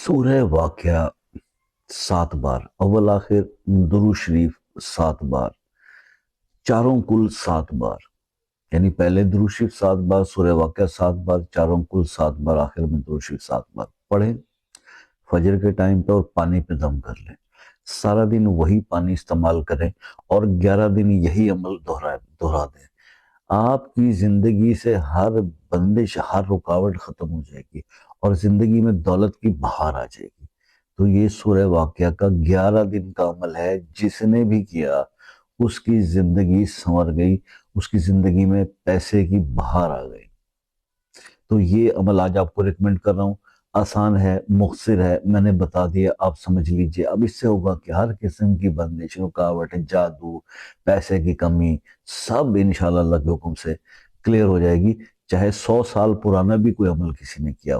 سورہ واقعہ 7 بار، اول آخر درود شریف 7 بار، چاروں کل 7 بار، یعنی پہلے درود شریف 7 بار، سورہ واقعہ 7 بار، چاروں کل 7 بار، آخر میں درود شریف 7 بار پڑھیں فجر کے ٹائم پہ، اور پانی پہ دم کر لیں۔ سارا دن وہی پانی استعمال کریں اور 11 دن یہی عمل دہرا دیں۔ آپ کی زندگی سے ہر بندش، ہر رکاوٹ ختم ہو جائے گی اور زندگی میں دولت کی بہار آ جائے گی۔ تو یہ سورہ واقعہ کا 11 دن کا عمل ہے، جس نے بھی کیا اس کی زندگی سنور گئی، اس کی زندگی میں پیسے کی بہار آ گئی۔ تو یہ عمل آج آپ کو ریکمنڈ کر رہا ہوں، آسان ہے، مختصر ہے، میں نے بتا دیا، آپ سمجھ لیجئے۔ اب اس سے ہوگا کہ ہر قسم کی بندش، رکاوٹ، جادو، پیسے کی کمی، سب انشاءاللہ اللہ کے حکم سے کلیئر ہو جائے گی، چاہے 100 سال پرانا بھی کوئی عمل کسی نے کیا ہو۔